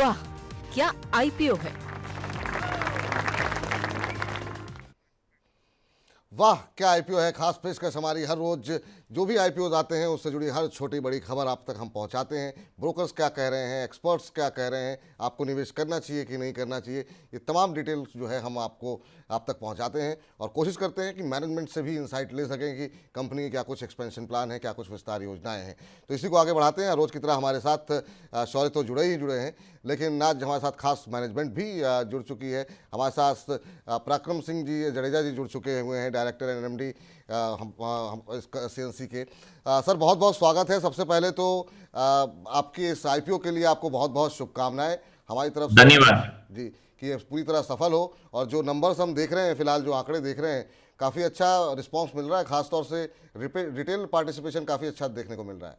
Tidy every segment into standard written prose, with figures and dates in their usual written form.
वाह, क्या आईपीओ है। वाह क्या आईपीओ है। खास पेशकश हमारी हर रोज जो भी आईपीओ आते हैं उससे जुड़ी हर छोटी बड़ी खबर आप तक हम पहुंचाते हैं। ब्रोकर्स क्या कह रहे हैं, एक्सपर्ट्स क्या कह रहे हैं, आपको निवेश करना चाहिए कि नहीं करना चाहिए, ये तमाम डिटेल्स जो है हम आपको आप तक पहुंचाते हैं और कोशिश करते हैं कि मैनेजमेंट से भी इंसाइट ले सकें कि कंपनी क्या कुछ एक्सपेंशन प्लान है, क्या कुछ विस्तार योजनाएं हैं। तो इसी को आगे बढ़ाते हैं। रोज़ की तरह हमारे साथ शौर्य तो जुड़े हैं, लेकिन आज हमारे साथ खास मैनेजमेंट भी जुड़ चुकी है। हमारे साथ पराक्रम सिंह जी जडेजा जी जुड़ चुके हुए हैं, डायरेक्टर एंड एमडी सीएनसी के। सर बहुत बहुत स्वागत है। सबसे पहले तो आपके इस आईपीओ के लिए आपको बहुत बहुत शुभकामनाएं हमारी तरफ से धन्यवाद जी, कि ये पूरी तरह सफल हो। और जो नंबर्स हम देख रहे हैं, फिलहाल जो आंकड़े देख रहे हैं, काफ़ी अच्छा रिस्पांस मिल रहा है। खासतौर से रिटेल पार्टिसिपेशन काफ़ी अच्छा देखने को मिल रहा है।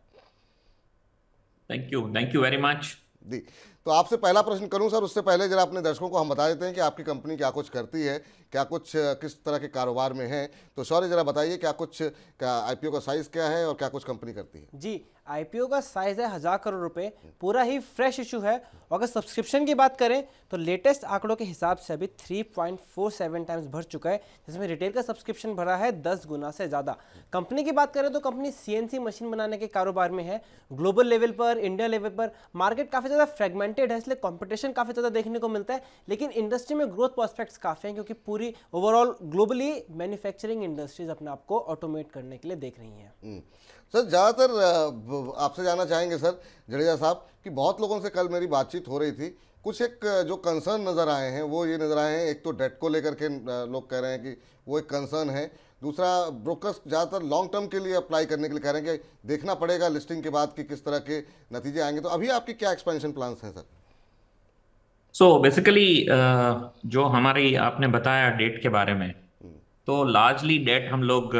थैंक यू वेरी मच जी, तो आपसे पहला प्रश्न करूं सर, उससे पहले जरा अपने दर्शकों को हम बता देते हैं कि आपकी कंपनी क्या कुछ करती है, क्या कुछ किस तरह के कारोबार में है। तो शौर्य जरा बताइए क्या कुछ, क्या आईपीओ का साइज़ क्या है और क्या कुछ कंपनी करती है। जी, आईपीओ का साइज है 1000 करोड़ रुपए, पूरा ही फ्रेश इशू है। और अगर सब्सक्रिप्शन की बात करें तो लेटेस्ट आंकड़ों के हिसाब से अभी 3.47 टाइम्स भर चुका है, जिसमें रिटेल का सब्सक्रिप्शन भरा है 10 गुना से ज़्यादा। कंपनी की बात करें तो कंपनी सीएनसी मशीन बनाने के कारोबार में है। ग्लोबल लेवल पर, इंडिया लेवल पर मार्केट काफ़ी ज़्यादा फ्रेगमेंटेड है, इसलिए कंपटीशन काफ़ी ज़्यादा देखने को मिलता है। लेकिन इंडस्ट्री में ग्रोथ प्रोस्पेक्ट्स काफ़ी हैं, क्योंकि पूरी ओवरऑल ग्लोबली मैन्युफैक्चरिंग इंडस्ट्रीज अपने आप को ऑटोमेट करने के लिए देख रही हैं। सर ज़्यादातर आपसे जानना चाहेंगे सर जडेजा साहब कि बहुत लोगों से कल मेरी बातचीत हो रही थी, कुछ एक जो कंसर्न नज़र आए हैं वो ये नज़र आए हैं। एक तो डेट को लेकर के लोग कह रहे हैं कि वो एक कंसर्न है। दूसरा, ब्रोकर्स ज़्यादातर लॉन्ग टर्म के लिए अप्लाई करने के लिए कह रहे हैं कि देखना पड़ेगा लिस्टिंग के बाद कि किस तरह के नतीजे आएंगे। तो अभी आपकी क्या एक्सपेंशन प्लान्स हैं सर। सो बेसिकली जो हमारी आपने बताया डेट के बारे में, तो लार्जली डेट हम लोग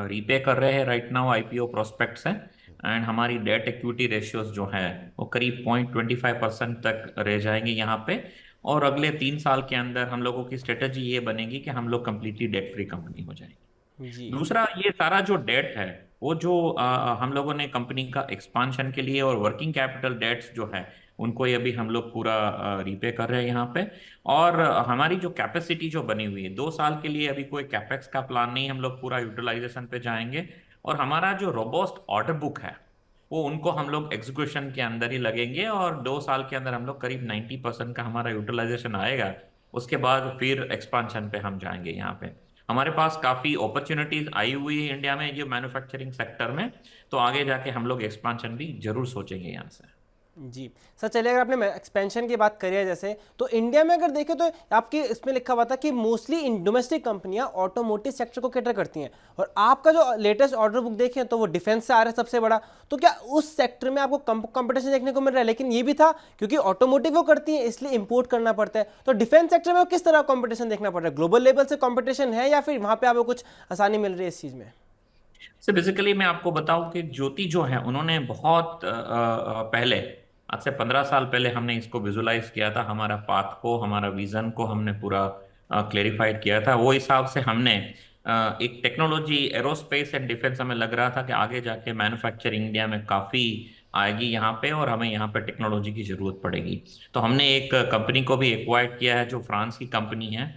रीपे कर रहे हैं राइट नाउ। आईपीओ प्रोस्पेक्ट्स हैं एंड हमारी डेट इक्विटी रेशियोज जो है वो करीब 0.25% तक रह जाएंगे यहाँ पे। और अगले 3 साल के अंदर हम लोगों की स्ट्रेटेजी ये बनेगी कि हम लोग कंप्लीटली डेट फ्री कंपनी हो जाएंगे। जी दूसरा, ये सारा जो डेट है वो जो हम लोगों ने कंपनी का एक्सपांशन के लिए और वर्किंग कैपिटल डेट्स जो है उनको ये भी हम लोग पूरा रीपे कर रहे हैं यहाँ पे। और हमारी जो कैपेसिटी जो बनी हुई है 2 साल के लिए, अभी कोई कैपेक्स का प्लान नहीं, हम लोग पूरा यूटिलाइजेशन पे जाएंगे। और हमारा जो रोबोस्ट ऑर्डर बुक है वो उनको हम लोग एग्जीक्यूशन के अंदर ही लगेंगे और 2 साल के अंदर हम लोग करीब 90% का हमारा यूटिलाइजेशन आएगा। उसके बाद फिर एक्सपांशन पे हम जाएंगे। यहाँ पे हमारे पास काफ़ी अपॉर्चुनिटीज आई हुई है इंडिया में, ये मैन्युफैक्चरिंग सेक्टर में। तो आगे जाके हम लोग एक्सपांशन भी जरूर सोचेंगे यहाँ से। जी सर, चलिए अगर आपने एक्सपेंशन की बात करी है जैसे, तो इंडिया में अगर देखें तो आपकी इसमें लिखा हुआ था कि मोस्टली डोमेस्टिक कंपनियां ऑटोमोटिव सेक्टर को कैटर करती हैं, और आपका जो लेटेस्ट ऑर्डर बुक देखें तो वो डिफेंस से आ रहा है सबसे बड़ा। तो क्या उस सेक्टर में आपको कंपटीशन देखने को मिल रहा है? लेकिन ये भी था क्योंकि ऑटोमोटिव वो करती है इसलिए इंपोर्ट करना पड़ता है। तो डिफेंस सेक्टर में किस तरह कंपटीशन देखना पड़ रहा है? ग्लोबल लेवल से कंपटीशन है या फिर वहां पर आपको कुछ आसानी मिल रही है इस चीज़ में? सो बेसिकली मैं आपको बताऊं कि ज्योति जो है उन्होंने बहुत पहले, आज से 15 साल पहले हमने इसको विजुलाइज किया था। हमारा पाथ को, हमारा विजन को हमने पूरा क्लेरिफाइड किया था। वो हिसाब से हमने एक टेक्नोलॉजी, एरोस्पेस एंड डिफेंस, हमें लग रहा था कि आगे जाके मैन्युफैक्चरिंग इंडिया में काफ़ी आएगी यहाँ पे और हमें यहाँ पे टेक्नोलॉजी की ज़रूरत पड़ेगी। तो हमने एक कंपनी को भी एक्वायर्ड किया है जो फ्रांस की कंपनी है।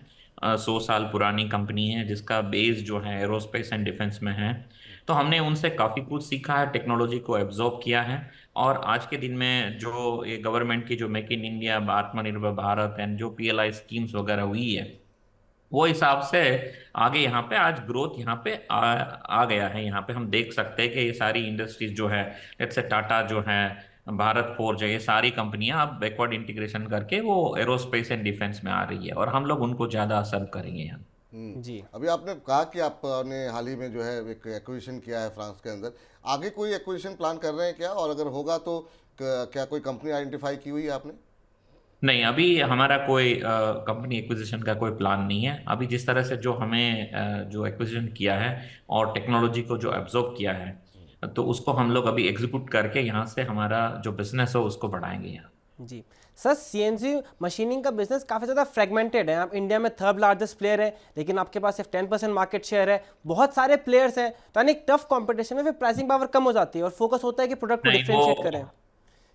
100 साल पुरानी कंपनी है जिसका बेस जो है एरोस्पेस एंड डिफेंस में है। तो हमने उनसे काफ़ी कुछ सीखा है, टेक्नोलॉजी को एब्जॉर्ब किया है। और आज के दिन में जो ये गवर्नमेंट की जो मेक इन इंडिया, आत्मनिर्भर भारत एंड जो पीएलआई स्कीम्स वगैरह हुई है, वो हिसाब से आगे यहाँ पे आज ग्रोथ यहाँ पे आ गया है। यहाँ पे हम देख सकते हैं कि ये सारी इंडस्ट्रीज जो है, लेट्स से टाटा जो है, भारत फोर्ज है, ये सारी कंपनियां अब बैकवर्ड इंटीग्रेशन करके वो एरोस्पेस एंड डिफेंस में आ रही है और हम लोग उनको ज़्यादा सर्व करेंगे यहाँ। जी अभी आपने कहा कि आपने हाल ही में जो है एक एक्विजिशन किया है फ्रांस के अंदर, आगे कोई एक्विजिशन प्लान कर रहे हैं क्या, और अगर होगा तो क्या कोई कंपनी आइडेंटिफाई की हुई है आपने। नहीं, अभी हमारा कोई कंपनी एक्विजिशन का कोई प्लान नहीं है। अभी जिस तरह से जो हमें जो एक्विजिशन किया है और टेक्नोलॉजी को जो एब्जॉर्ब किया है, तो उसको हम लोग अभी एग्जीक्यूट करके यहाँ से हमारा जो बिजनेस हो उसको बढ़ाएंगे यहाँ। जी सर, सीएनसी मशीनिंग का बिजनेस काफ़ी ज़्यादा फ्रेगमेंटेड है। आप इंडिया में थर्ड लार्जेस्ट प्लेयर है, लेकिन आपके पास सिर्फ 10% मार्केट शेयर है। बहुत सारे प्लेयर्स हैं, तो यानी टफ कंपटीशन में फिर प्राइसिंग पावर कम हो जाती है और फोकस होता है कि प्रोडक्ट को नहीं, डिफरेंशिएट करें।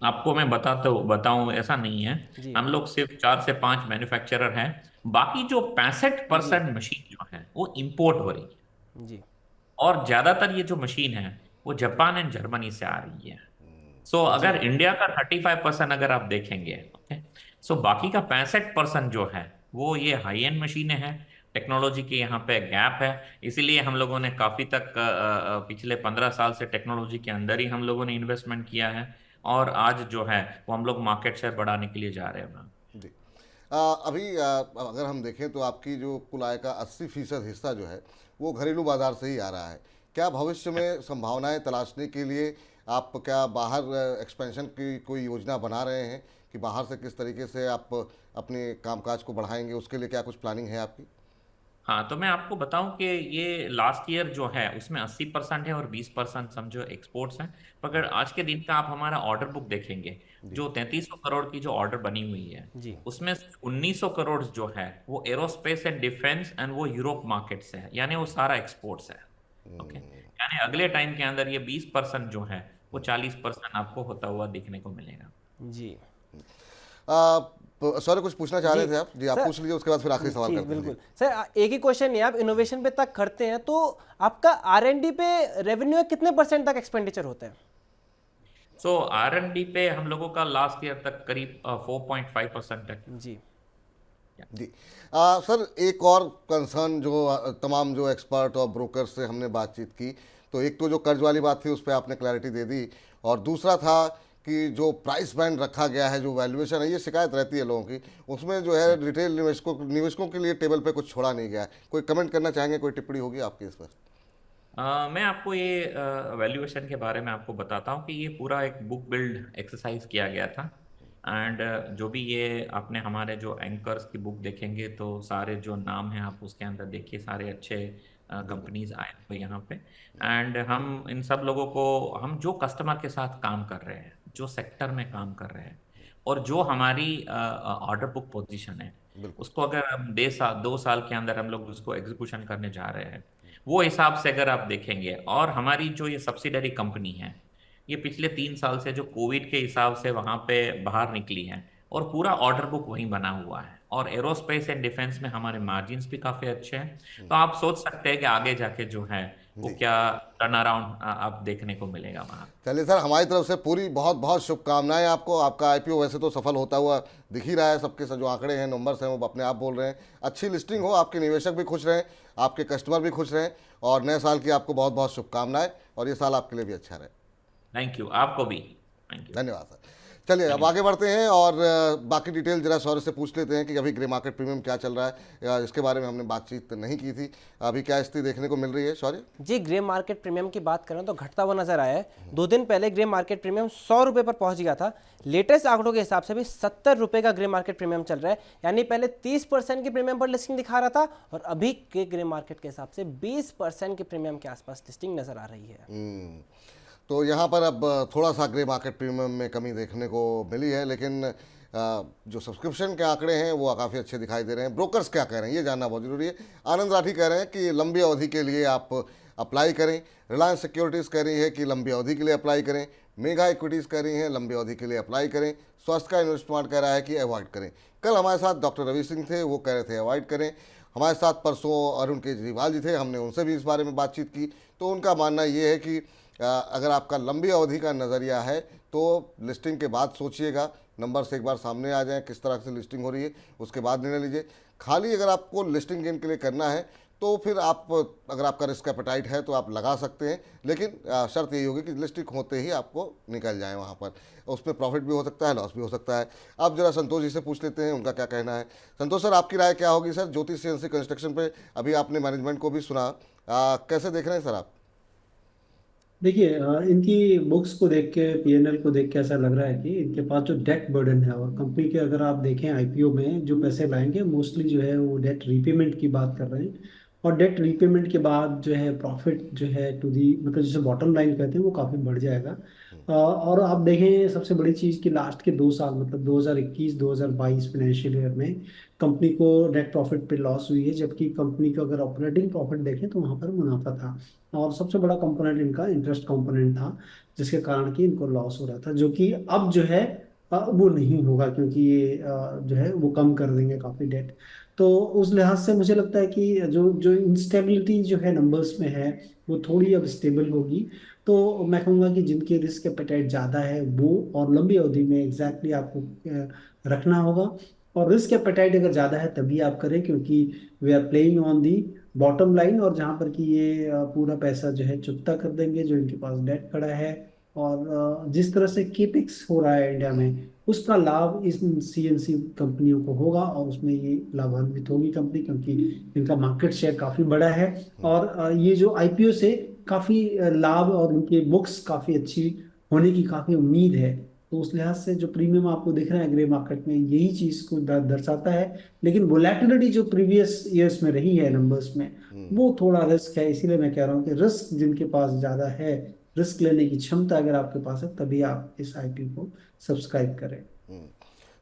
आपको मैं बताऊं ऐसा नहीं है। जी हम लोग सिर्फ 4 से 5 मैन्युफैक्चरर हैं। बाकी जो 65% जी मशीन जो है वो इंपोर्ट हो रही है। जी और ज्यादातर ये जो मशीन है वो जापान एंड जर्मनी से आ रही है। सो जी अगर इंडिया का 35% अगर आप देखेंगे, ओके, सो बाकी का 65% जो है वो ये हाई एंड मशीनें हैं। टेक्नोलॉजी के यहाँ पे गैप है। इसीलिए हम लोगों ने काफी तक पिछले 15 साल से टेक्नोलॉजी के अंदर ही हम लोगों ने इन्वेस्टमेंट किया है। और आज जो है वो हम लोग मार्केट शेयर बढ़ाने के लिए जा रहे हैं। जी। अभी अगर हम देखें तो आपकी जो कुल आय का 80% हिस्सा जो है वो घरेलू बाजार से ही आ रहा है। क्या भविष्य में संभावनाएं तलाशने के लिए आप क्या बाहर एक्सपेंशन की कोई योजना बना रहे हैं कि बाहर से किस तरीके से आप अपने कामकाज को बढ़ाएंगे, उसके लिए क्या कुछ प्लानिंग है आपकी? हाँ, तो मैं आपको बताऊं कि ये लास्ट ईयर जो है उसमें 80% है और 20% समझो एक्सपोर्ट्स हैं। पर अगर आज के दिन का आप हमारा ऑर्डर बुक देखेंगे, जी। जो 3300 करोड़ की जो ऑर्डर बनी हुई है, जी उसमें 1900 करोड़ जो है वो एरोस्पेस एंड डिफेंस एंड वो यूरोप मार्केट से है, यानी वो सारा एक्सपोर्ट्स है। ओके, यानी अगले टाइम के अंदर ये 20% जो है वो 40% आपको होता हुआ दिखने को मिलेगा। जी सर कुछ पूछना चाह जी रहे थे आप? जी, आप सर। पूछ लीजिए, उसके बाद फिर आखिरी सवाल जी करते हैं। जी। बिल्कुल सर, एक ही क्वेश्चन है, आप इनोवेशन पे तक करते हैं तो आपका R&D पे रेवेन्यू कितने परसेंट तक एक्सपेंडिचर होता है? सो R&D पे हम लोगों का लास्ट ईयर तक करीब 4.5% है। जी जी। सर एक और कंसर्न जो तमाम जो एक्सपर्ट और ब्रोकर से हमने बातचीत की, तो एक तो जो कर्ज वाली बात थी उस पर आपने क्लैरिटी दे दी, और दूसरा था कि जो प्राइस बैंड रखा गया है, जो वैल्यूएशन है, ये शिकायत रहती है लोगों की, उसमें जो है रिटेल निवेशकों के लिए टेबल पे कुछ छोड़ा नहीं गया है। कोई कमेंट करना चाहेंगे, कोई टिप्पणी होगी आपकी इस पर? मैं आपको ये वैल्यूएशन के बारे में आपको बताता हूँ कि ये पूरा एक बुक बिल्ड एक्सरसाइज किया गया था। एंड जो भी ये आपने हमारे जो एंकर्स की बुक देखेंगे तो सारे जो नाम हैं आप उसके अंदर देखिए, सारे अच्छे कंपनीज आए हुए यहाँ पे। एंड हम इन सब लोगों को, हम जो कस्टमर के साथ काम कर रहे हैं, जो सेक्टर में काम कर रहे हैं, और जो हमारी ऑर्डर बुक पोजीशन है, बिल्कुल। उसको अगर हम 2 साल के अंदर हम लोग उसको एग्जीक्यूशन करने जा रहे हैं, वो हिसाब से अगर आप देखेंगे, और हमारी जो ये सब्सिडरी कंपनी है, ये पिछले 3 साल से जो कोविड के हिसाब से वहां पे बाहर निकली है, और पूरा ऑर्डर बुक वहीं बना हुआ है, और एरोस्पेस एंड डिफेंस में हमारे मार्जिन्स भी काफी अच्छे हैं। तो आप सोच सकते हैं कि आगे जाके जो है वो जी। क्या टर्न अराउंड आप देखने को मिलेगा वहां। चलिए सर, हमारी तरफ से पूरी बहुत बहुत शुभकामनाएं आपको। आपका आईपीओ वैसे तो सफल होता हुआ दिख ही रहा है, सबके सब जो आंकड़े हैं, नंबर्स हैं, वो अपने आप बोल रहे हैं। अच्छी लिस्टिंग हो, आपके निवेशक भी खुश रहें, आपके कस्टमर भी खुश रहें, और नए साल की आपको बहुत बहुत शुभकामनाएं, और ये साल आपके लिए भी अच्छा रहे। थैंक यू, आपको भी थैंक यू। धन्यवाद सर। चलिए अब आगे बढ़ते हैं और बाकी डिटेल जरा सौर्य से पूछ लेते हैं कि अभी ग्रे मार्केट प्रीमियम क्या चल रहा है। इसके बारे में हमने बातचीत नहीं की थी, अभी क्या स्थिति देखने को मिल रही है सौर्य? जी, ग्रे मार्केट प्रीमियम की बात करें तो घटता हुआ नजर आया है। 2 दिन पहले ग्रे मार्केट प्रीमियम 100 रुपये पर पहुंच गया था। लेटेस्ट आंकड़ों के हिसाब से भी 70 रुपये का ग्रे मार्केट प्रीमियम चल रहा है, यानी पहले 30% की प्रीमियम पर लिस्टिंग दिखा रहा था, और अभी के ग्रे मार्केट के हिसाब से 20% के प्रीमियम के आसपास लिस्टिंग नजर आ रही है। तो यहाँ पर अब थोड़ा सा ग्रे मार्केट प्रीमियम में कमी देखने को मिली है, लेकिन जो सब्सक्रिप्शन के आंकड़े हैं वो काफ़ी अच्छे दिखाई दे रहे हैं। ब्रोकर्स क्या कह रहे हैं ये जानना बहुत ज़रूरी है। आनंद राठी कह रहे हैं कि लंबी अवधि के लिए आप अप्लाई करें। रिलायंस सिक्योरिटीज़ कह रही है कि लंबी अवधि के लिए अप्लाई करें। मेगा इक्विटीज़ कह रही हैं लंबी अवधि के लिए अप्लाई करें। स्वास्थ्य का इन्वेस्टमेंट कह रहा है कि अवॉइड करें। कल हमारे साथ डॉक्टर रवि सिंह थे, वो कह रहे थे अवॉइड करें। हमारे साथ परसों अरुण केजरीवाल जी थे, हमने उनसे भी इस बारे में बातचीत की, तो उनका मानना ये है कि अगर आपका लंबी अवधि का नज़रिया है तो लिस्टिंग के बाद सोचिएगा, नंबर्स एक बार सामने आ जाएं किस तरह से लिस्टिंग हो रही है, उसके बाद निर्णय लीजिए। खाली अगर आपको लिस्टिंग गेन के लिए करना है तो फिर आप, अगर आपका रिस्क एपेटाइट है तो आप लगा सकते हैं, लेकिन शर्त यही होगी कि लिस्टिंग होते ही आपको निकल जाए वहाँ पर। उसमें प्रॉफिट भी हो सकता है, लॉस भी हो सकता है। अब जरा संतोष जी से पूछ लेते हैं उनका क्या कहना है। संतोष सर, आपकी राय क्या होगी सर ज्योति सीएनसी कंस्ट्रक्शन पे? अभी आपने मैनेजमेंट को भी सुना, कैसे देख रहे हैं सर आप? देखिए, इनकी बुक्स को देख के, पीएनएल को देख के ऐसा लग रहा है कि इनके पास जो डेट बर्डन है, और कंपनी के अगर आप देखें आईपीओ में जो पैसे लाएंगे मोस्टली जो है वो डेट रीपेमेंट की बात कर रहे हैं। और डेट रीपेमेंट के बाद जो है प्रॉफिट जो है टू दी मतलब जिसे बॉटम लाइन कहते हैं वो काफ़ी बढ़ जाएगा। और आप देखें सबसे बड़ी चीज़ कि लास्ट के 2 साल मतलब 2021-2022 फाइनेंशियल ईयर में कंपनी को नेट प्रॉफिट पे लॉस हुई है, जबकि कंपनी को अगर ऑपरेटिंग प्रॉफिट देखें तो वहाँ पर मुनाफा था। और सबसे बड़ा कंपोनेंट इनका इंटरेस्ट कंपोनेंट था, जिसके कारण कि इनको लॉस हो रहा था, जो कि अब जो है वो नहीं होगा, क्योंकि ये जो है वो कम कर देंगे काफ़ी डेट। तो उस लिहाज से मुझे लगता है कि जो जो इंस्टेबिलिटी जो है नंबर्स में है वो थोड़ी अब स्टेबल होगी। तो मैं कहूँगा कि जिनके रिस्क एपेटाइट ज़्यादा है वो और लंबी अवधि में एग्जैक्टली आपको रखना होगा। और रिस्क एपेटाइट अगर ज़्यादा है तभी आप करें, क्योंकि वे are playing on the bottom line, और जहाँ पर कि ये पूरा पैसा जो है चुकता कर देंगे जो इनके पास डेट खड़ा है। और जिस तरह से केपिक्स हो रहा है इंडिया में उसका लाभ इस सीएनसी कंपनियों को होगा, और उसमें ये लाभान्वित होगी कंपनी, क्योंकि इनका मार्केट शेयर काफ़ी बड़ा है। और ये जो आईपीओ से काफ़ी लाभ और इनके बुक्स काफ़ी अच्छी होने की काफ़ी उम्मीद है। तो उस लिहाज से जो प्रीमियम आपको दिख रहा है ग्रे मार्केट में यही चीज़ को दर्शाता है। लेकिन वोलेटिलिटी जो प्रीवियस ईयर्स में रही है नंबर्स में वो थोड़ा रिस्क है, इसीलिए मैं कह रहा हूँ कि रिस्क जिनके पास ज़्यादा है, रिस्क लेने की क्षमता अगर आपके पास है, तभी आप इस आईपीओ को सब्सक्राइब करें।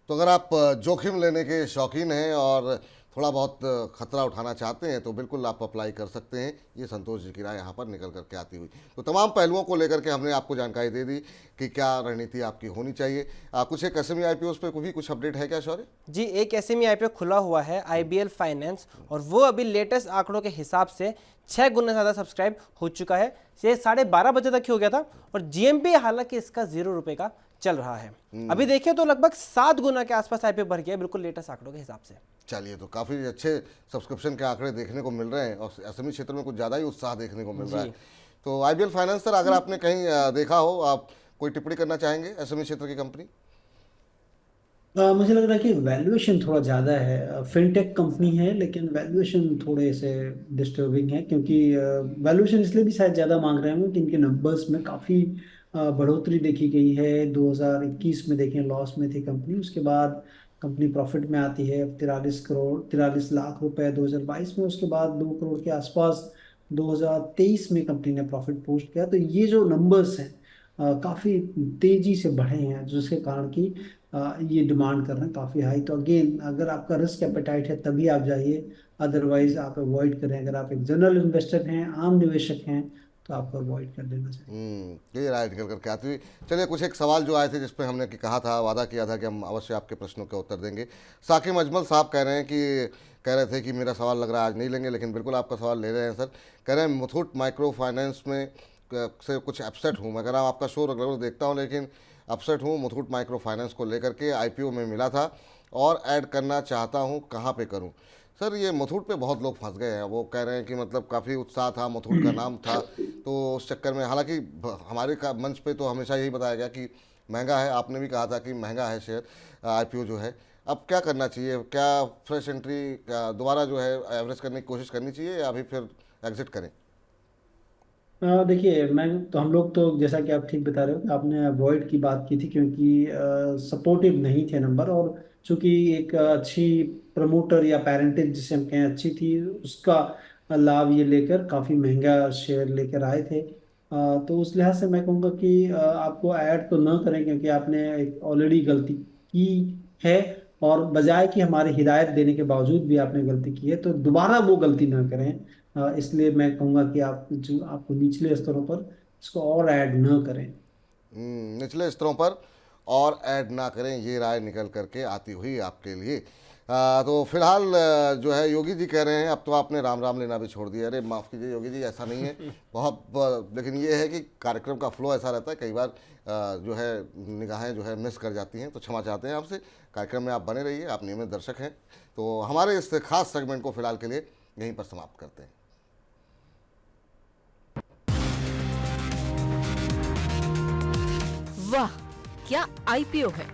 तो अगर आप जोखिम लेने के शौकीन हैं और थोड़ा बहुत खतरा उठाना चाहते हैं तो बिल्कुल आप अप्लाई कर सकते हैं। ये संतोष जी की राय यहाँ पर निकल करके आती हुई। तो तमाम पहलुओं को लेकर के हमने आपको जानकारी दे दी कि क्या रणनीति आपकी होनी चाहिए। कुछ एक एसएमई आईपीओ पे भी कुछ अपडेट है क्या शौर्य? जी, एक एसएमई आईपीओ खुला हुआ है आईबीएल फाइनेंस, और वो अभी लेटेस्ट आंकड़ों के हिसाब से 6 गुना ज़्यादा सब्सक्राइब हो चुका है। ये 12:30 बजे तक ही हो गया था, और जीएमपी हालांकि इसका 0 रुपये का चल रहा है। अभी देखिए तो लगभग 7 गुना के आसपास आईपीओ बढ़ गया, बिल्कुल लेटेस्ट आंकड़ों के हिसाब से। चलिए, तो काफ़ी अच्छे सब्सक्रिप्शन के आंकड़े देखने को मिल रहे हैं और एसएमई क्षेत्र में कुछ ज़्यादा ही उत्साह देखने को मिल रहा है। तो आईबीएल फाइनेंस सर, अगर आपने कहीं देखा हो, आप कोई टिप्पणी करना चाहेंगे एसएमई क्षेत्र की कंपनी? मुझे लग रहा है कि वैल्यूएशन थोड़ा ज़्यादा है। फिनटेक कंपनी है लेकिन वैल्यूएशन थोड़े से डिस्टर्बिंग है, क्योंकि वैल्यूएशन इसलिए भी शायद ज़्यादा मांग रहे हैं कि इनके नंबर्स में काफ़ी बढ़ोतरी देखी गई है। 2021 में देखें लॉस में थी कंपनी, उसके बाद कंपनी प्रॉफिट में आती है। 43 लाख रुपए 2022 में, उसके बाद 2 करोड़ के आसपास 2023 में कंपनी ने प्रॉफिट पोस्ट किया। तो ये जो नंबर्स हैं काफ़ी तेज़ी से बढ़े हैं, जिसके कारण कि ये डिमांड कर रहे हैं काफ़ी हाई। तो अगेन अगर आपका रिस्क एपेटाइट है तभी आप जाइए, अदरवाइज आप अवॉइड करें। अगर आप एक जनरल इन्वेस्टर हैं, आम निवेशक हैं, तो आपको अवॉइड कर देना चाहिए। ये राय निकल करके आती हुई। चलिए, कुछ एक सवाल जो आए थे जिसपे हमने कहा था, वादा किया था कि हम अवश्य आपके प्रश्नों का उत्तर देंगे। साकिब अजमल साहब कह रहे थे कि मेरा सवाल लग रहा है आज नहीं लेंगे, लेकिन बिल्कुल आपका सवाल ले रहे हैं सर। कह रहे हैं मुथूट माइक्रो फाइनेंस में से कुछ अपसेट हूँ। मैं कह रहा हूँ आपका शो रेगुलर देखता हूँ, लेकिन अपसेट हूँ मुथूट माइक्रो फाइनेंस को लेकर के। आईपीओ में मिला था और ऐड करना चाहता हूँ, कहाँ पे करूँ? सर, ये मुथूट पे बहुत लोग फंस गए हैं। वो कह रहे हैं कि मतलब काफ़ी उत्साह था, मुथूट का नाम था, तो उस चक्कर में, हालांकि हमारे मंच पे तो हमेशा यही बताया गया कि महंगा है। आपने भी कहा था कि महंगा है शेयर आईपीओ जो है। अब क्या करना चाहिए? क्या फ्रेश एंट्री दोबारा जो है एवरेज करने की कोशिश करनी चाहिए या अभी फिर एग्जिट करें? देखिए, मैं तो हम लोग तो जैसा कि आप ठीक बता रहे हो कि आपने अवॉइड की बात की थी, क्योंकि सपोर्टिव नहीं थे नंबर। और चूंकि एक अच्छी प्रमोटर या पेरेंटेज जिसे हम कहें अच्छी थी, उसका लाभ ये लेकर काफ़ी महंगा शेयर लेकर आए थे। तो उस लिहाज से मैं कहूँगा कि आपको ऐड तो न करें, क्योंकि आपने एक ऑलरेडी गलती की है। और बजाय कि हमारे हिदायत देने के बावजूद भी आपने गलती की है, तो दोबारा वो गलती ना करें। इसलिए मैं कहूँगा कि आप जो आपको निचले स्तरों पर इसको और ऐड न करें। निचले स्तरों पर और ऐड ना करें, ये राय निकल करके आती हुई आपके लिए। तो फिलहाल जो है योगी जी कह रहे हैं अब तो आपने राम राम लेना भी छोड़ दिया। अरे माफ़ कीजिए योगी जी, ऐसा नहीं है लेकिन ये है कि कार्यक्रम का फ्लो ऐसा रहता है, कई बार जो है निगाहें जो है मिस कर जाती हैं, तो क्षमा चाहते हैं आपसे। कार्यक्रम में आप बने रहिए, आप नियमित दर्शक हैं। तो हमारे इस खास सेगमेंट को फिलहाल के लिए यहीं पर समाप्त करते हैं। वाह, क्या आईपीओ है!